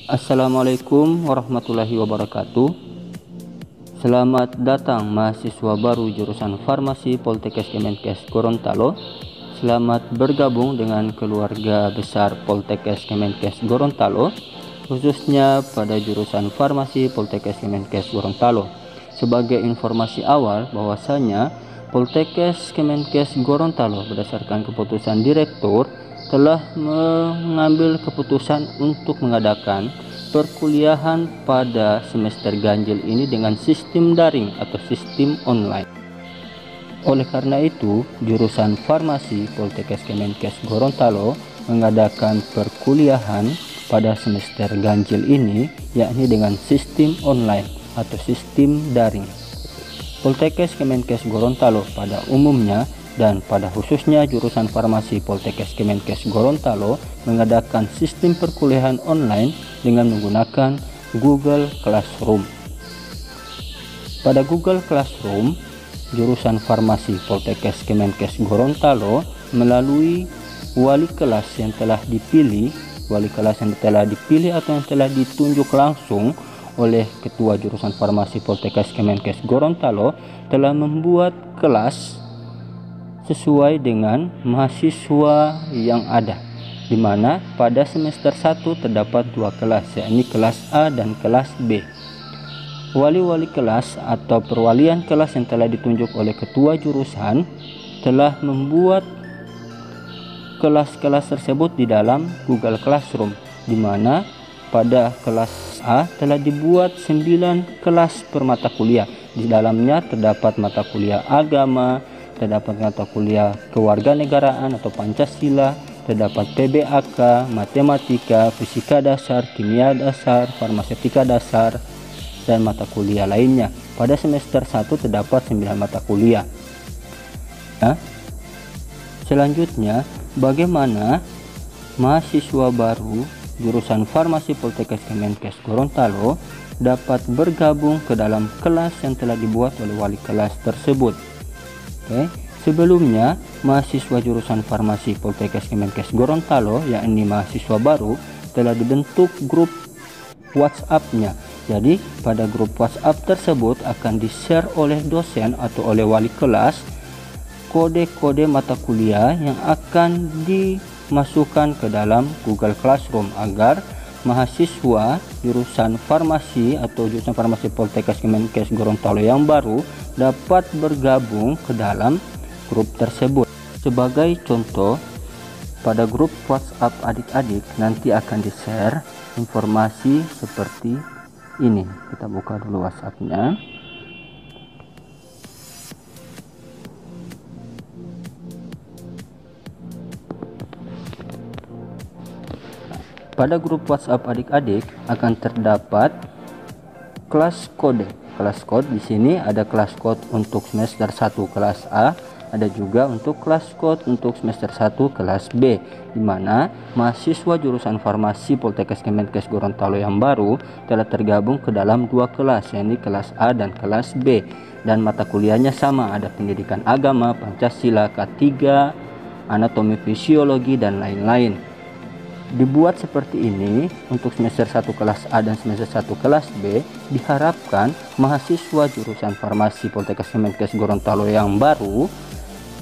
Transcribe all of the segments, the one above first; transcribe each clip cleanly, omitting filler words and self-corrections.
Assalamualaikum warahmatullahi wabarakatuh. Selamat datang mahasiswa baru jurusan Farmasi Poltekkes Kemenkes Gorontalo. Selamat bergabung dengan keluarga besar Poltekkes Kemenkes Gorontalo, khususnya pada jurusan Farmasi Poltekkes Kemenkes Gorontalo. Sebagai informasi awal bahwasanya Poltekkes Kemenkes Gorontalo berdasarkan keputusan direktur telah mengambil keputusan untuk mengadakan perkuliahan pada semester ganjil ini dengan sistem daring atau sistem online. Oleh karena itu, jurusan Farmasi Poltekkes Kemenkes Gorontalo mengadakan perkuliahan pada semester ganjil ini, yakni dengan sistem online atau sistem daring. Poltekkes Kemenkes Gorontalo pada umumnya dan pada khususnya jurusan Farmasi Poltekkes Kemenkes Gorontalo mengadakan sistem perkuliahan online dengan menggunakan Google Classroom. Pada Google Classroom, jurusan Farmasi Poltekkes Kemenkes Gorontalo melalui wali kelas yang telah dipilih, atau yang telah ditunjuk langsung oleh Ketua Jurusan Farmasi Poltekkes Kemenkes Gorontalo telah membuat kelas sesuai dengan mahasiswa yang ada, di mana pada semester 1 terdapat dua kelas, yakni kelas A dan kelas B. Wali-wali kelas atau perwalian kelas yang telah ditunjuk oleh ketua jurusan telah membuat kelas-kelas tersebut di dalam Google Classroom, di mana pada kelas A telah dibuat 9 kelas per mata kuliah. Di dalamnya terdapat mata kuliah agama, terdapat mata kuliah kewarganegaraan atau Pancasila, terdapat PBAK, matematika, fisika dasar, kimia dasar, farmaseutika dasar, dan mata kuliah lainnya. Pada semester 1 terdapat 9 mata kuliah. Nah, selanjutnya, bagaimana mahasiswa baru jurusan Farmasi Poltekkes Kemenkes Gorontalo dapat bergabung ke dalam kelas yang telah dibuat oleh wali kelas tersebut. Sebelumnya mahasiswa jurusan Farmasi Poltekkes Kemenkes Gorontalo, yakni mahasiswa baru, telah dibentuk grup WhatsApp-nya. Jadi pada grup WhatsApp tersebut akan di-share oleh dosen atau oleh wali kelas kode-kode mata kuliah yang akan dimasukkan ke dalam Google Classroom agar mahasiswa jurusan farmasi atau jurusan Farmasi Poltekkes Kemenkes Gorontalo yang baru dapat bergabung ke dalam grup tersebut. Sebagai contoh, pada grup WhatsApp adik-adik nanti akan di-share informasi seperti ini. Kita buka dulu WhatsApp-nya. Pada grup WhatsApp adik-adik akan terdapat kelas kode. Kelas kode di sini ada kelas kode untuk semester 1 kelas A, ada juga untuk kelas kode untuk semester 1 kelas B, di mana mahasiswa jurusan Farmasi Poltekkes Kemenkes Gorontalo yang baru telah tergabung ke dalam dua kelas, yakni kelas A dan kelas B, dan mata kuliahnya sama, ada pendidikan agama, Pancasila, K3, anatomi fisiologi, dan lain-lain. Dibuat seperti ini untuk semester 1 kelas A dan semester 1 kelas B, diharapkan mahasiswa jurusan Farmasi Poltekkes Kemenkes Gorontalo yang baru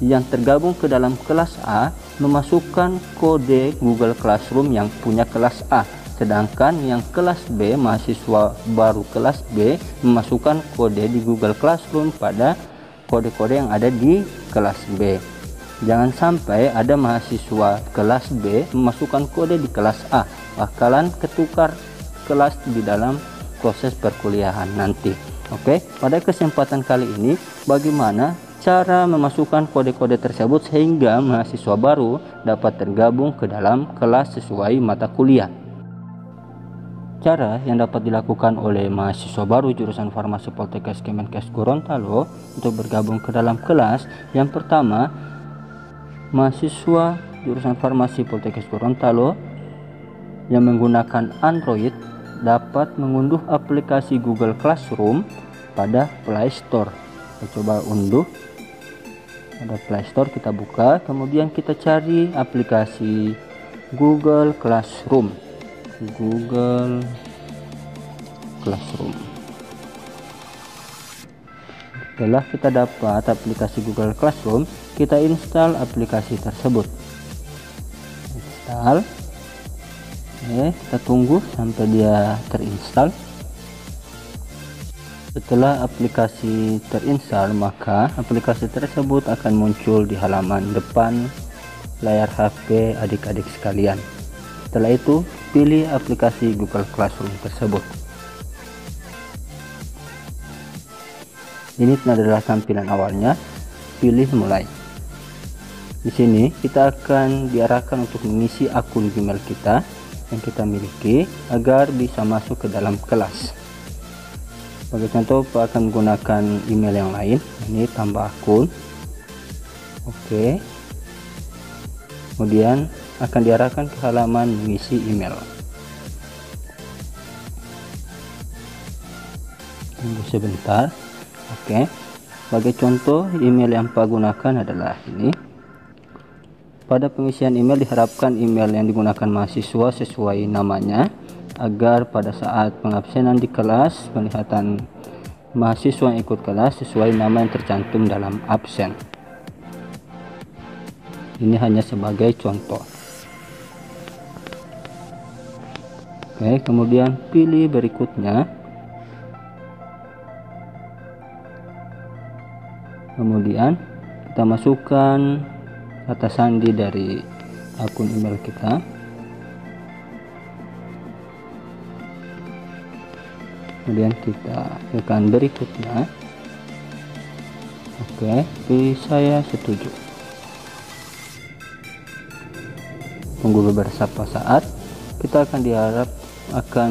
yang tergabung ke dalam kelas A memasukkan kode Google Classroom yang punya kelas A, sedangkan yang kelas B, mahasiswa baru kelas B, memasukkan kode di Google Classroom pada kode-kode yang ada di kelas B. Jangan sampai ada mahasiswa kelas B memasukkan kode di kelas A, bakalan ketukar kelas di dalam proses perkuliahan nanti. Oke, pada kesempatan kali ini bagaimana cara memasukkan kode-kode tersebut sehingga mahasiswa baru dapat tergabung ke dalam kelas sesuai mata kuliah. Cara yang dapat dilakukan oleh mahasiswa baru jurusan Farmasi Poltekkes Kemenkes Gorontalo untuk bergabung ke dalam kelas, yang pertama, mahasiswa jurusan Farmasi Poltekkes Gorontalo yang menggunakan Android dapat mengunduh aplikasi Google Classroom pada Play Store. Kita coba unduh. Ada Play Store, kita buka, kemudian kita cari aplikasi Google Classroom. Google Classroom. Setelah kita dapat aplikasi Google Classroom, kita install aplikasi tersebut. Install. Oke, kita tunggu sampai dia terinstall. Setelah aplikasi terinstall, maka aplikasi tersebut akan muncul di halaman depan layar HP adik-adik sekalian. Setelah itu, pilih aplikasi Google Classroom tersebut. Ini adalah tampilan awalnya. Pilih mulai. Di sini kita akan diarahkan untuk mengisi akun Gmail kita yang kita miliki agar bisa masuk ke dalam kelas. Sebagai contoh, Pak akan menggunakan email yang lain. Ini tambah akun. Oke. Kemudian akan diarahkan ke halaman mengisi email. Tunggu sebentar. Oke. Sebagai contoh, email yang Pak gunakan adalah ini. Pada pengisian email diharapkan email yang digunakan mahasiswa sesuai namanya, agar pada saat pengabsenan di kelas, penglihatan mahasiswa yang ikut kelas sesuai nama yang tercantum dalam absen. Ini hanya sebagai contoh. Oke, kemudian pilih berikutnya. Kemudian kita masukkan kata sandi dari akun email kita. Kemudian kita tekan berikutnya. Oke, pilih saya setuju. Tunggu beberapa saat. Kita akan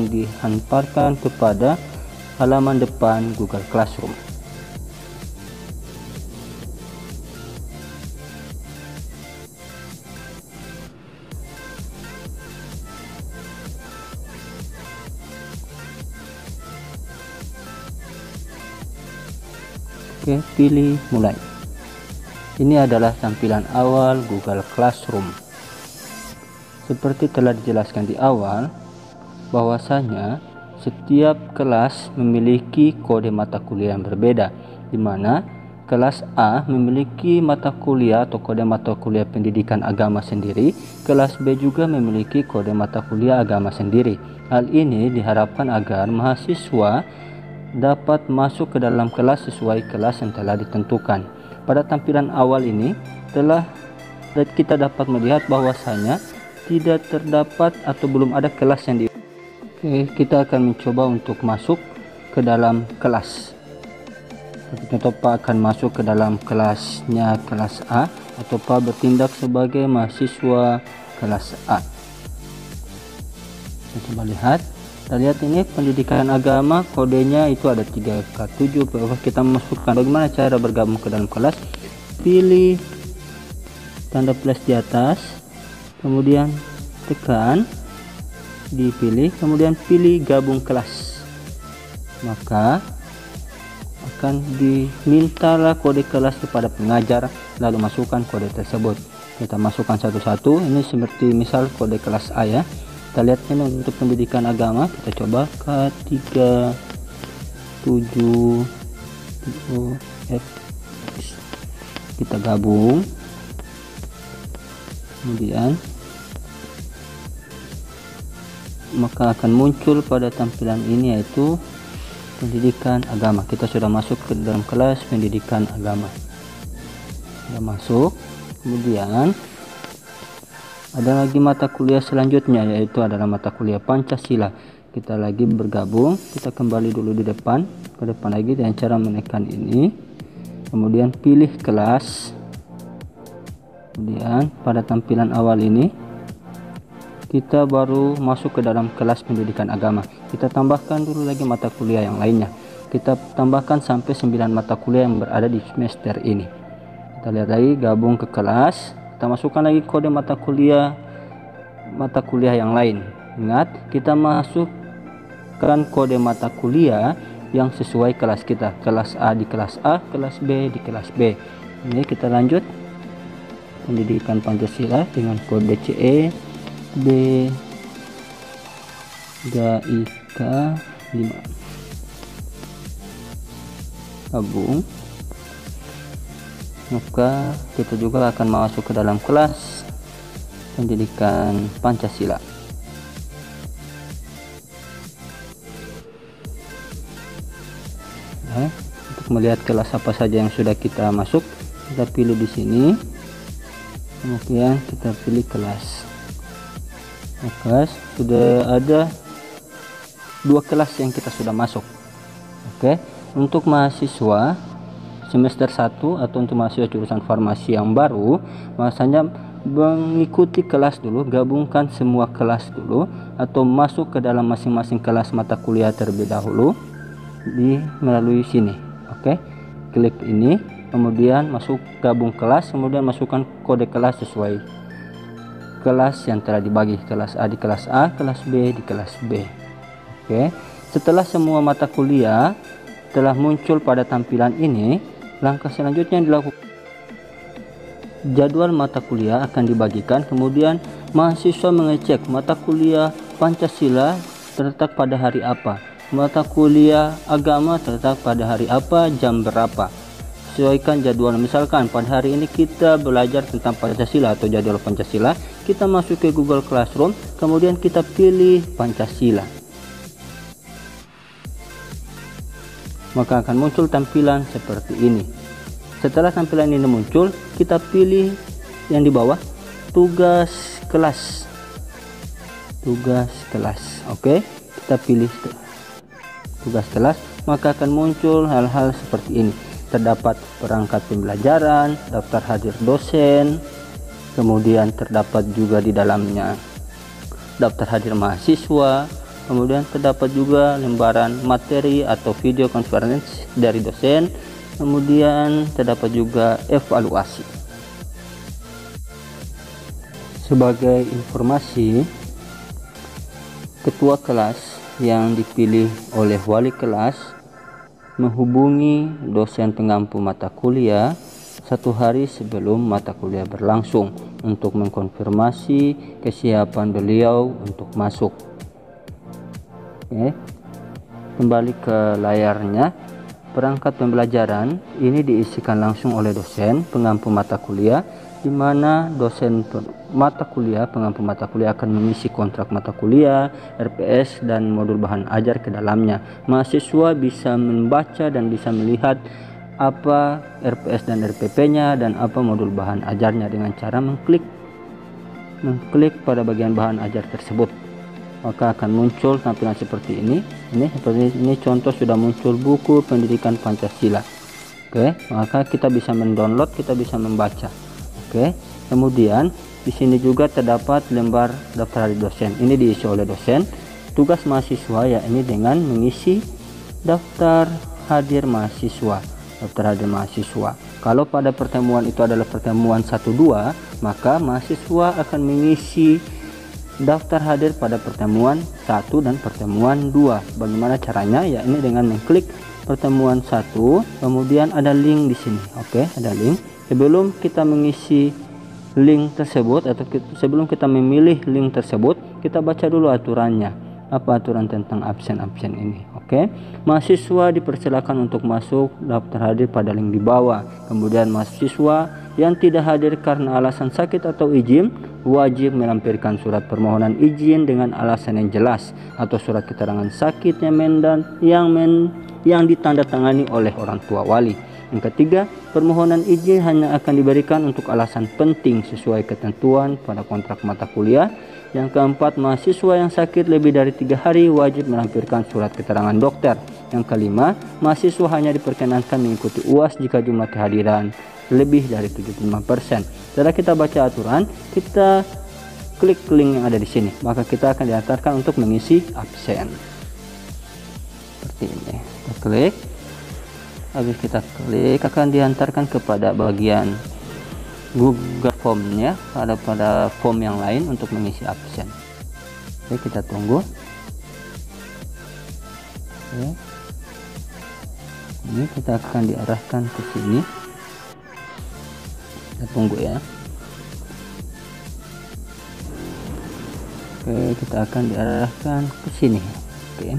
dihantarkan kepada halaman depan Google Classroom. Oke, pilih mulai. Ini adalah tampilan awal Google Classroom. Seperti telah dijelaskan di awal, bahwasanya setiap kelas memiliki kode mata kuliah yang berbeda, di mana kelas A memiliki mata kuliah atau kode mata kuliah pendidikan agama sendiri, kelas B juga memiliki kode mata kuliah agama sendiri. Hal ini diharapkan agar mahasiswa dapat masuk ke dalam kelas sesuai kelas yang telah ditentukan. Pada tampilan awal ini kita dapat melihat bahwasanya tidak terdapat atau belum ada kelas yang Oke, kita akan mencoba untuk masuk ke dalam kelas. Contoh, Pak akan masuk ke dalam kelasnya kelas A, atau Pak bertindak sebagai mahasiswa kelas A. Kita coba lihat. Kita lihat ini pendidikan agama, kodenya itu ada 3K7. Kita masukkan bagaimana cara bergabung ke dalam kelas. Pilih tanda plus di atas, kemudian tekan, dipilih, kemudian pilih gabung kelas. Maka akan dimintalah kode kelas kepada pengajar, lalu masukkan kode tersebut. Kita masukkan satu-satu. Ini seperti misal kode kelas A ya. Kita lihat ini untuk pendidikan agama, kita coba K370F. Kita gabung, kemudian maka akan muncul pada tampilan ini yaitu pendidikan agama. Kita sudah masuk ke dalam kelas pendidikan agama. Sudah masuk. Kemudian ada lagi mata kuliah selanjutnya, yaitu adalah mata kuliah Pancasila. Kita lagi bergabung. Kita kembali dulu di depan, ke depan lagi dengan cara menekan ini, kemudian pilih kelas. Kemudian pada tampilan awal ini kita baru masuk ke dalam kelas pendidikan agama. Kita tambahkan dulu lagi mata kuliah yang lainnya. Kita tambahkan sampai 9 mata kuliah yang berada di semester ini. Kita lihat lagi, gabung ke kelas. Kita masukkan lagi kode mata kuliah yang lain. Ingat, kita masukkan kode mata kuliah yang sesuai kelas kita. Kelas A di kelas A, kelas B di kelas B. Ini kita lanjut. Pendidikan Pancasila dengan kode CE B GIK 5 gabung, maka kita juga akan masuk ke dalam kelas pendidikan Pancasila. Untuk melihat kelas apa saja yang sudah kita masuk, kita pilih di sini, kemudian kita pilih kelas. Kelas sudah ada 2 kelas yang kita sudah masuk. Oke, untuk mahasiswa semester 1 atau untuk mahasiswa jurusan farmasi yang baru, bahwasanya mengikuti kelas dulu, gabungkan semua kelas dulu, atau masuk ke dalam masing-masing kelas mata kuliah terlebih dahulu melalui sini. Oke, klik ini, kemudian masuk gabung kelas, kemudian masukkan kode kelas sesuai kelas yang telah dibagi, kelas A di kelas A, kelas B di kelas B. Oke, setelah semua mata kuliah telah muncul pada tampilan ini, langkah selanjutnya yang dilakukan, jadwal mata kuliah akan dibagikan, kemudian mahasiswa mengecek mata kuliah Pancasila terletak pada hari apa, mata kuliah agama terletak pada hari apa, jam berapa. Sesuaikan jadwal. Misalkan pada hari ini kita belajar tentang Pancasila atau jadwal Pancasila, kita masuk ke Google Classroom, kemudian kita pilih Pancasila, maka akan muncul tampilan seperti ini. Setelah tampilan ini muncul, kita pilih yang di bawah, tugas kelas. Oke, kita pilih tugas kelas, maka akan muncul hal-hal seperti ini. Terdapat perangkat pembelajaran, daftar hadir dosen, kemudian terdapat juga di dalamnya daftar hadir mahasiswa, kemudian terdapat juga lembaran materi atau video conference dari dosen, kemudian terdapat juga evaluasi. Sebagai informasi, ketua kelas yang dipilih oleh wali kelas menghubungi dosen pengampu mata kuliah 1 hari sebelum mata kuliah berlangsung untuk mengkonfirmasi kesiapan beliau untuk masuk. Oke, kembali ke layarnya. Perangkat pembelajaran ini diisikan langsung oleh dosen pengampu mata kuliah, di mana dosen mata kuliah pengampu mata kuliah akan mengisi kontrak mata kuliah, RPS, dan modul bahan ajar ke dalamnya. Mahasiswa bisa membaca dan bisa melihat apa RPS dan RPP-nya dan apa modul bahan ajarnya dengan cara mengklik pada bagian bahan ajar tersebut. Maka akan muncul tampilan seperti ini. Seperti ini contoh sudah muncul buku pendidikan Pancasila. Oke, maka kita bisa mendownload, kita bisa membaca. Oke, kemudian di sini juga terdapat lembar daftar hadir dosen. Ini diisi oleh dosen. Tugas mahasiswa ya ini dengan mengisi daftar hadir mahasiswa. Kalau pada pertemuan itu adalah pertemuan 1-2, maka mahasiswa akan mengisi daftar hadir pada pertemuan 1 dan pertemuan 2. Bagaimana caranya? Ya ini dengan mengklik pertemuan 1, kemudian ada link di sini. Oke, ada link. Sebelum kita mengisi link tersebut atau sebelum kita memilih link tersebut, kita baca dulu aturannya. Apa aturan tentang absen ini? Oke, mahasiswa dipersilakan untuk masuk daftar hadir pada link di bawah. Kemudian mahasiswa yang tidak hadir karena alasan sakit atau izin wajib melampirkan surat permohonan izin dengan alasan yang jelas atau surat keterangan sakit yang ditandatangani oleh orang tua wali. Yang ketiga, permohonan izin hanya akan diberikan untuk alasan penting sesuai ketentuan pada kontrak mata kuliah. Yang keempat, mahasiswa yang sakit lebih dari 3 hari wajib melampirkan surat keterangan dokter. Yang kelima, mahasiswa hanya diperkenankan mengikuti UAS jika jumlah kehadiran lebih dari 75%. Setelah kita baca aturan, kita klik link yang ada di sini, maka kita akan diantarkan untuk mengisi absen. Seperti ini. Kita klik. Habis kita klik, akan diantarkan kepada bagian Google Form-nya, pada form yang lain untuk mengisi absen. Oke, kita tunggu. Oke. Ini kita akan diarahkan ke sini. Kita tunggu ya. Oke, kita akan diarahkan ke sini. Oke,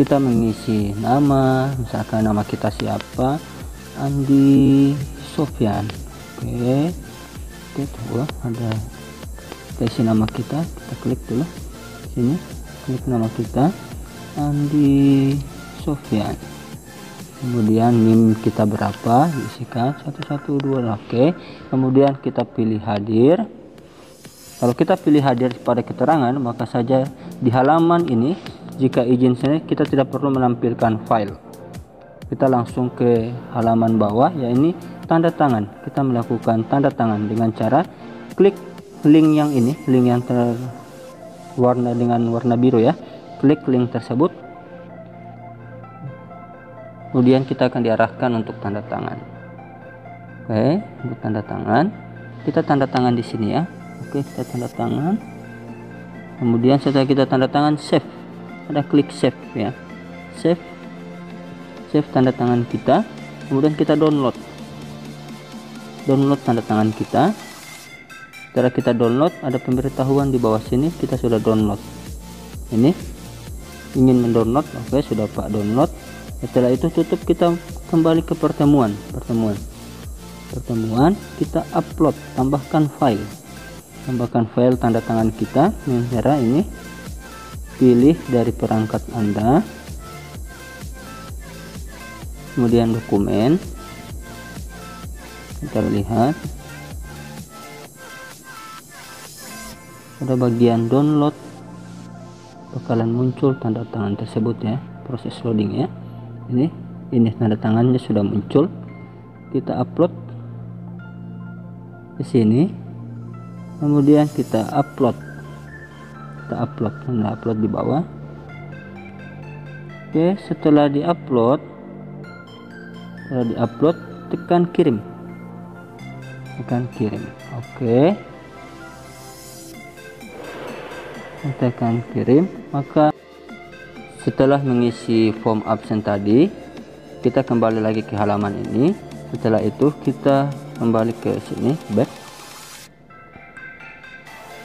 kita mengisi nama, misalkan nama kita siapa, Andi Sofyan. Oke, tunggu, ada kita isi nama kita klik dulu sini, klik nama kita Andi Sofyan, kemudian NIM kita berapa diisikan 112. Oke, kemudian kita pilih hadir. Kalau kita pilih hadir pada keterangan, maka saja di halaman ini jika izin sini kita tidak perlu menampilkan file, kita langsung ke halaman bawah, ya ini tanda tangan. Kita melakukan tanda tangan dengan cara klik link yang ini, link yang terwarna dengan warna biru ya, klik link tersebut, kemudian kita akan diarahkan untuk tanda tangan. Oke, untuk tanda tangan kita tanda tangan di sini ya. Oke, kita tanda tangan, kemudian setelah kita tanda tangan save, ada klik save ya, save tanda tangan kita, kemudian kita download tanda tangan kita. Setelah kita download, ada pemberitahuan di bawah sini kita sudah download. Ini ingin mendownload, oke sudah Pak download. Setelah itu tutup, kita kembali ke pertemuan, kita upload, tambahkan file tanda tangan kita yang merah ini, pilih dari perangkat Anda, kemudian dokumen, kita lihat pada bagian download bakalan muncul tanda tangan tersebut ya, proses loading ya. Ini tanda tangannya sudah muncul, kita upload ke sini, kemudian kita upload di bawah. Oke, setelah diupload tekan kirim. Oke, tekan kirim. Maka setelah mengisi form absen tadi, kita kembali lagi ke halaman ini. Setelah itu kita kembali ke sini, back,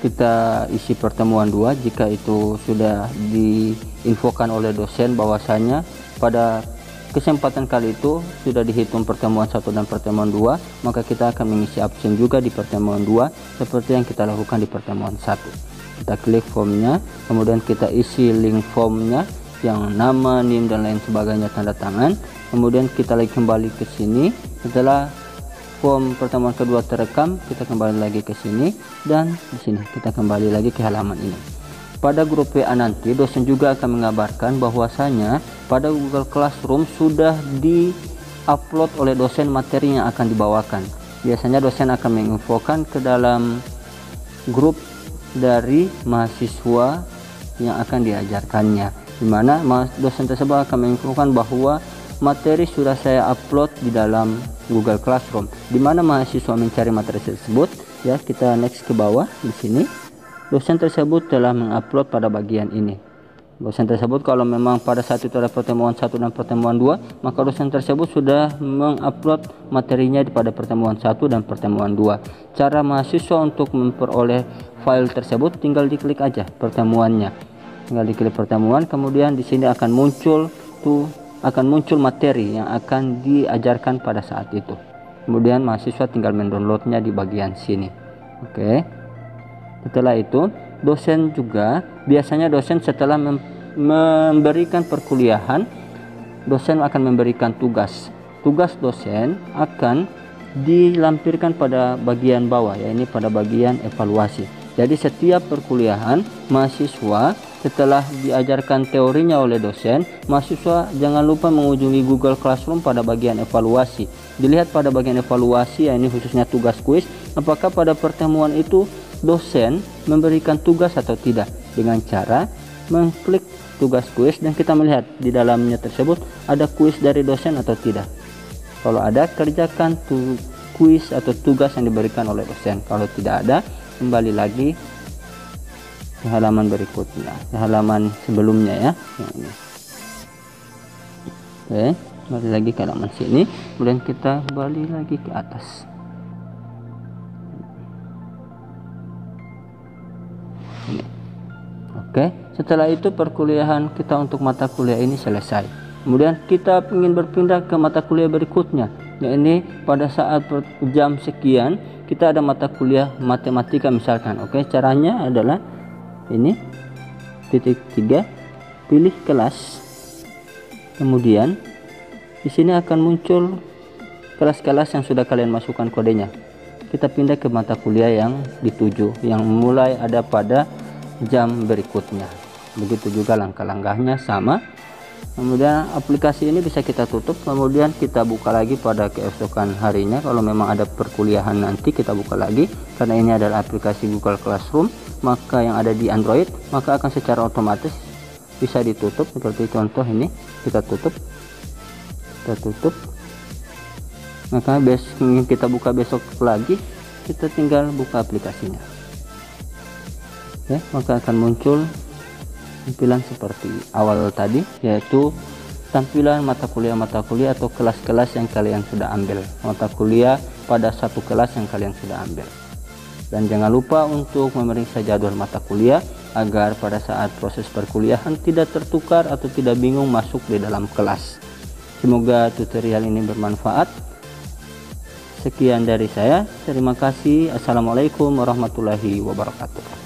kita isi pertemuan 2 jika itu sudah diinfokan oleh dosen bahwasanya pada kesempatan kali itu sudah dihitung pertemuan 1 dan pertemuan 2, maka kita akan mengisi absen juga di pertemuan 2 seperti yang kita lakukan di pertemuan 1. Kita klik formnya, kemudian kita isi link formnya yang nama, NIM dan lain sebagainya, tanda tangan. Kemudian kita lagi kembali ke sini. Setelah form pertemuan kedua terekam, kita kembali lagi ke sini, dan di sini kita kembali lagi ke halaman ini. Pada grup WA nanti dosen juga akan mengabarkan bahwasanya pada Google Classroom sudah di-upload oleh dosen materi yang akan dibawakan. Biasanya dosen akan menginfokan ke dalam grup dari mahasiswa yang akan diajarkannya, dimana dosen tersebut akan menginfokan bahwa materi sudah saya upload di dalam Google Classroom, dimana mahasiswa mencari materi tersebut ya. Kita next ke bawah di sini, dosen tersebut telah mengupload pada bagian ini. Dosen tersebut kalau memang pada saat itu ada pertemuan 1 dan pertemuan 2, maka dosen tersebut sudah mengupload materinya pada pertemuan 1 dan pertemuan 2. Cara mahasiswa untuk memperoleh file tersebut tinggal diklik aja pertemuannya. Tinggal diklik pertemuan, kemudian di sini akan muncul materi yang akan diajarkan pada saat itu. Kemudian mahasiswa tinggal mendownloadnya di bagian sini. Oke. Setelah itu dosen juga, biasanya dosen setelah memberikan perkuliahan, dosen akan memberikan tugas dosen akan dilampirkan pada bagian bawah ya, ini pada bagian evaluasi. Jadi setiap perkuliahan mahasiswa setelah diajarkan teorinya oleh dosen, mahasiswa jangan lupa mengunjungi Google Classroom pada bagian evaluasi. Dilihat pada bagian evaluasi ya, ini khususnya tugas kuis, apakah pada pertemuan itu dosen memberikan tugas atau tidak, dengan cara mengklik tugas kuis dan kita melihat di dalamnya tersebut ada kuis dari dosen atau tidak. Kalau ada, kerjakan kuis atau tugas yang diberikan oleh dosen. Kalau tidak ada, kembali lagi ke halaman berikutnya, ke halaman sebelumnya ya, yang ini. Oke, kembali lagi ke halaman sini, kemudian kita kembali lagi ke atas. ini. Oke, setelah itu perkuliahan kita untuk mata kuliah ini selesai. Kemudian kita ingin berpindah ke mata kuliah berikutnya. Ya, ini pada saat jam sekian kita ada mata kuliah matematika misalkan. Oke, caranya adalah ini titik 3, pilih kelas. Kemudian di sini akan muncul kelas-kelas yang sudah kalian masukkan kodenya. Kita pindah ke mata kuliah yang dituju, yang mulai ada pada jam berikutnya. Begitu juga langkah-langkahnya sama. Kemudian aplikasi ini bisa kita tutup, kemudian kita buka lagi pada keesokan harinya. Kalau memang ada perkuliahan nanti kita buka lagi, karena ini adalah aplikasi Google Classroom, maka yang ada di Android, maka akan secara otomatis bisa ditutup. Seperti contoh ini, kita tutup, maka kita buka besok lagi, kita tinggal buka aplikasinya. Oke, maka akan muncul tampilan seperti awal tadi, yaitu tampilan mata kuliah atau kelas-kelas yang kalian sudah ambil, mata kuliah pada satu kelas yang kalian sudah ambil. Dan jangan lupa untuk memeriksa jadwal mata kuliah agar pada saat proses perkuliahan tidak tertukar atau tidak bingung masuk di dalam kelas. Semoga tutorial ini bermanfaat. Sekian dari saya, terima kasih. Assalamualaikum warahmatullahi wabarakatuh.